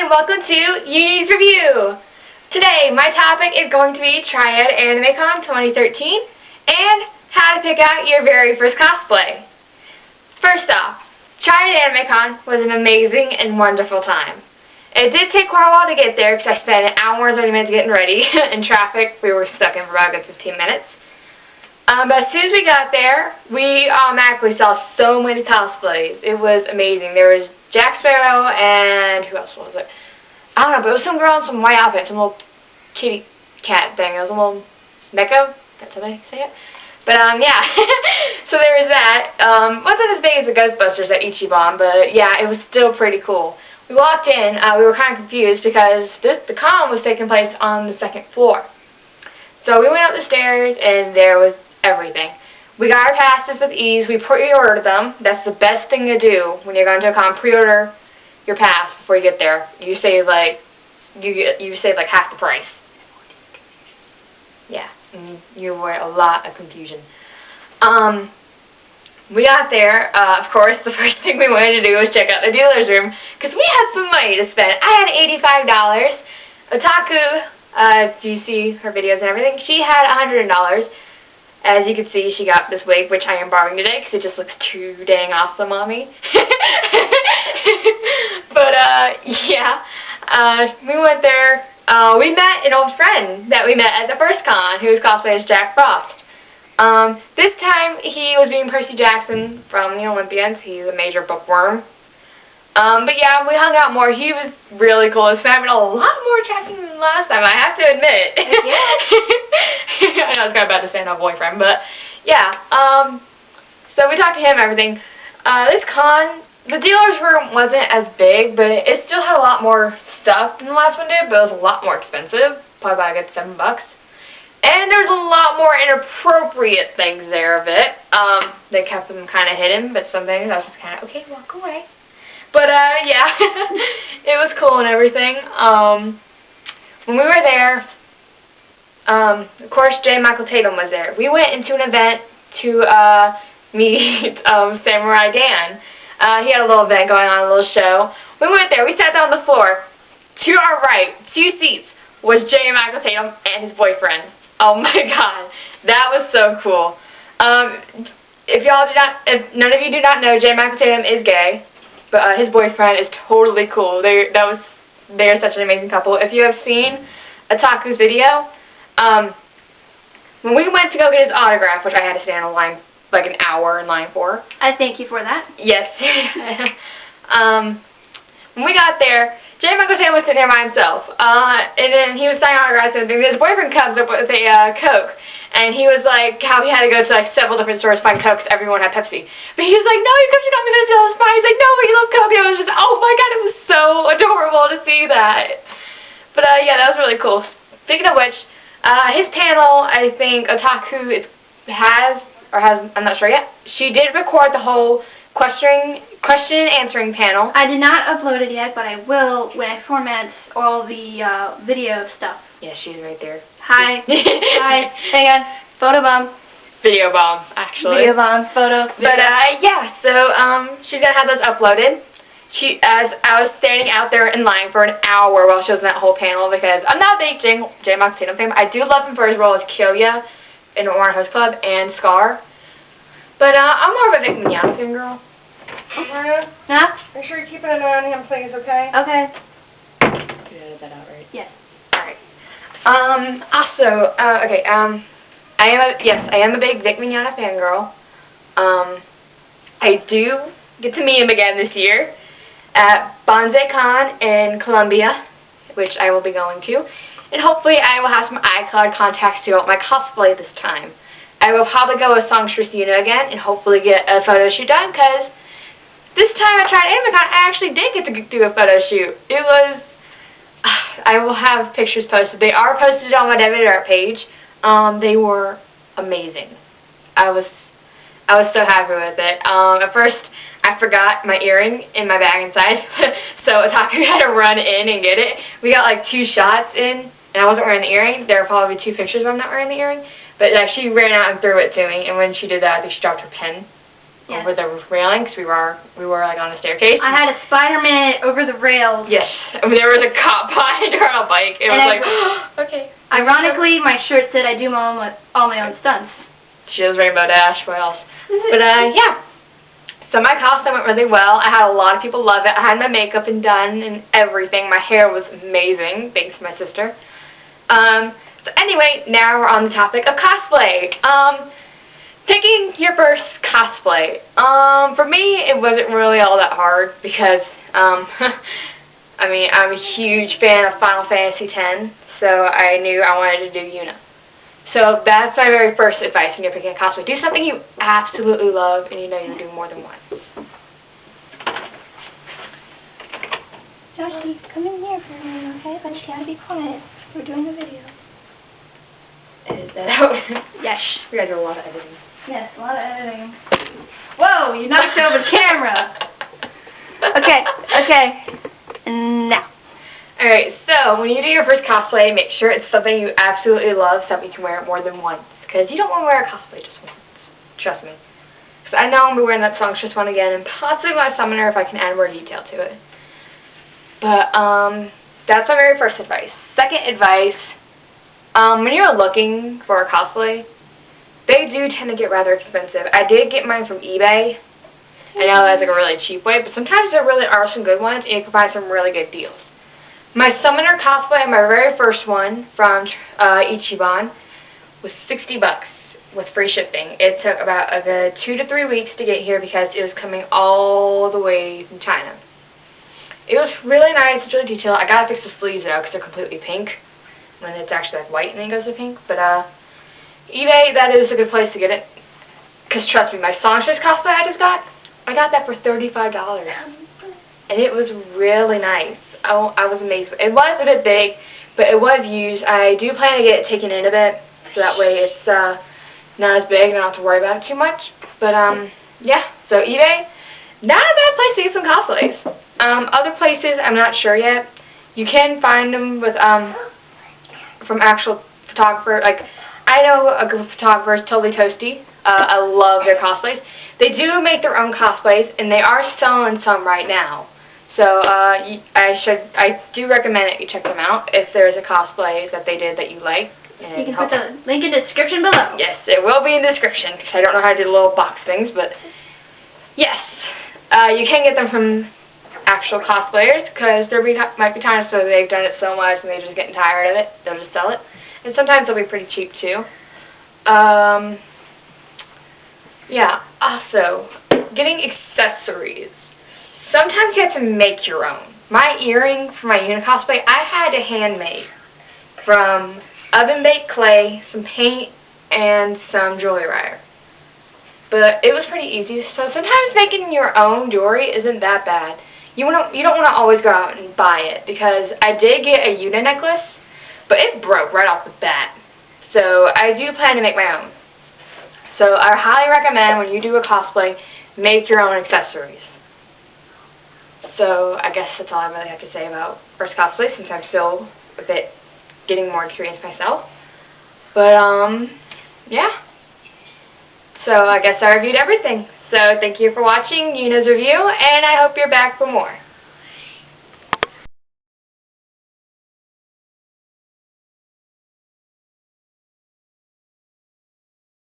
and welcome to Yunie's Review. Today, my topic is going to be Traid Animecon 2013 and how to pick out your very first cosplay. First off, Traid Animecon was an amazing and wonderful time. It did take quite a while to get there because I spent an hour and 30 minutes getting ready. In traffic, we were stuck in for about a good 15 minutes. But as soon as we got there, we automatically saw so many cosplays. It was amazing. There was Jack Sparrow and who else was it? I don't know, but it was some girl in some white outfit, some little kitty cat thing. It was a little Neko. That's how they say it. But yeah, so there was that. Wasn't as big as the Ghostbusters at Ichiban, but yeah, it was still pretty cool. We walked in. We were kind of confused because the con was taking place on the second floor. So we went up the stairs, and there was everything. We got our passes with ease. We pre-ordered them. That's the best thing to do when you're going to a con. Pre-order your pass before you get there. You save like half the price. Yeah, you avoid a lot of confusion. We got there. Of course, the first thing we wanted to do was check out the dealer's room because we had some money to spend. I had $85. Otaku, do you see her videos and everything? She had $100. As you can see, she got this wig, which I am borrowing today because it just looks too dang awesome on me. But, yeah, we went there. We met an old friend that we met at the first con who was cosplaying as Jack Frost. This time, he was being Percy Jackson from the Olympians. He's a major bookworm. But yeah, we hung out more. He was really cool. He was having a lot more attraction than last time, I have to admit. Yeah. I know I was kind of about to say no boyfriend, but yeah. So we talked to him and everything. This con, the dealer's room wasn't as big, but it still had a lot more stuff than the last one did, but it was a lot more expensive. Probably about a good $7. And there's a lot more inappropriate things there of it. They kept them kind of hidden, but some things I was just kind of, okay, walk away. But, yeah, it was cool and everything. When we were there, of course, J. Michael Tatum was there. We went into an event to meet Samurai Dan. He had a little event going on, a little show. We went there. We sat down on the floor. To our right, 2 seats, was J. Michael Tatum and his boyfriend. Oh, my God. That was so cool. If none of you do not know, J. Michael Tatum is gay. But his boyfriend is totally cool. They're such an amazing couple. If you have seen Otaku's video, when we went to go get his autograph, which I had to stand in line like an hour in line for. I thank you for that. Yes. When we got there, J. Michael Tatum was sitting there by himself. And then he was signing autographs and everything. His boyfriend comes up with a Coke. And he was like, how he had to go to like several different stores to find Coke because everyone had Pepsi. But he was like, no, you got me this deal, it's fine. He's like, no, but you love Coke. And it was just, oh my God, it was so adorable to see that. But yeah, that was really cool. Speaking of which, his panel, I think Otaku has, I'm not sure yet. She did record the whole question and answering panel. I did not upload it yet, but I will when I format all the video stuff. Yeah, she's right there. Hi. Hi. Hang on. Photo bomb. Video bomb, actually. Video bomb. Photo. But yeah, so she's gonna have those uploaded. As I was standing out there in line for an hour while she was in that whole panel because I'm not a big J. Michael Tatum fan. I do love him for his role as Kyoya in Warren Host Club and Scar. But I'm more of a Vic Mignogna fan girl. Huh? Make sure you're keeping an eye on him, please, okay? Okay. You edited that out, right? Yes. Alright. Also, okay, I am a big Vic Mignogna fangirl. I do get to meet him again this year at BonsaiCon in Columbia, which I will be going to. And hopefully I will have some iCloud contacts to go with my cosplay this time. I will probably go with Songstress Yunie again and hopefully get a photo shoot done because this time I tried Animecon, I actually did get to do a photo shoot. It was, I will have pictures posted. They are posted on my DeviantArt page. They were amazing. I was so happy with it. At first, I forgot my earring in my bag inside, so Otaku had to run in and get it. We got like 2 shots in, and I wasn't wearing the earring. There were probably 2 pictures of I'm not wearing the earring. But she ran out and threw it to me, and when she did that, I think she dropped her pen. Yes. over the railing because we were like on a staircase. I had a Spider-Man over the rails. Yes, I mean, there was a cop behind her on a bike. It was like, okay. Ironically, my shirt said I do all my own stunts. She was Rainbow Dash. What else? But yeah. So my costume went really well. I had a lot of people love it. I had my makeup done and everything. My hair was amazing, thanks to my sister. So anyway, now we're on the topic of cosplay. Picking your first cosplay. For me, it wasn't really all that hard because, I mean, I'm a huge fan of Final Fantasy X, so I knew I wanted to do Yunie. So that's my very first advice when you're picking a cosplay. Do something you absolutely love and you know you're doing more than once. Joshi, come in here for a minute, okay? But you gotta be quiet. We're doing the video. Is that out? Yes. We gotta do a lot of editing. Yes, a lot of editing. Whoa, you knocked over the camera. Okay. Now. Alright, so when you do your first cosplay, make sure it's something you absolutely love, something you can wear it more than once. Because you don't want to wear a cosplay just once. Trust me. Because I know I'm going to be wearing that Songstress one again, and possibly my Summoner if I can add more detail to it. But, that's my very first advice. Second advice, when you're looking for a cosplay, they do tend to get rather expensive. I did get mine from eBay. I know that's like a really cheap way, but sometimes there really are some good ones, and you can find some really good deals. My Summoner cosplay, my very first one from Ichiban, was $60 with free shipping. It took about a good 2 to 3 weeks to get here because it was coming all the way from China. It was really nice, it's really detailed. I gotta fix the sleeves though because they're completely pink when it's actually like white and then goes to pink. But eBay, that is a good place to get it. Because trust me, my Songstress cosplay I got that for $35. And it was really nice. I was amazed. It was a bit big, but it was used. I do plan to get it taken in a bit, so that way it's not as big and I don't have to worry about it too much. But, yeah, so eBay, not a bad place to get some cosplays. Other places, I'm not sure yet. You can find them with, from actual photographers. Like, I know a group of photographers, Totally Toasty. I love their cosplays. They do make their own cosplays, and they are selling some right now. So, I do recommend that you check them out if there is a cosplay that they did that you like. And you can put the link in the description below. Yes, it will be in the description, because I don't know how to do the little box things, but yes. You can get them from actual cosplayers, because there might be times where they've done it so much and they're just getting tired of it, they'll just sell it. And sometimes they'll be pretty cheap, too. Yeah, also, getting accessories. Sometimes you have to make your own. My earrings for my Yunie cosplay, I had to handmade from oven-baked clay, some paint, and some jewelry wire. But it was pretty easy. So sometimes making your own jewelry isn't that bad. You don't want to always go out and buy it, because I did get a Yunie necklace, but it broke right off the bat. So I do plan to make my own. So I highly recommend when you do a cosplay, make your own accessories. So I guess that's all I really have to say about first cosplay, since I'm still a bit getting more experience myself. But, yeah. So I guess I reviewed everything. So thank you for watching Yunie's review, and I hope you're back for more.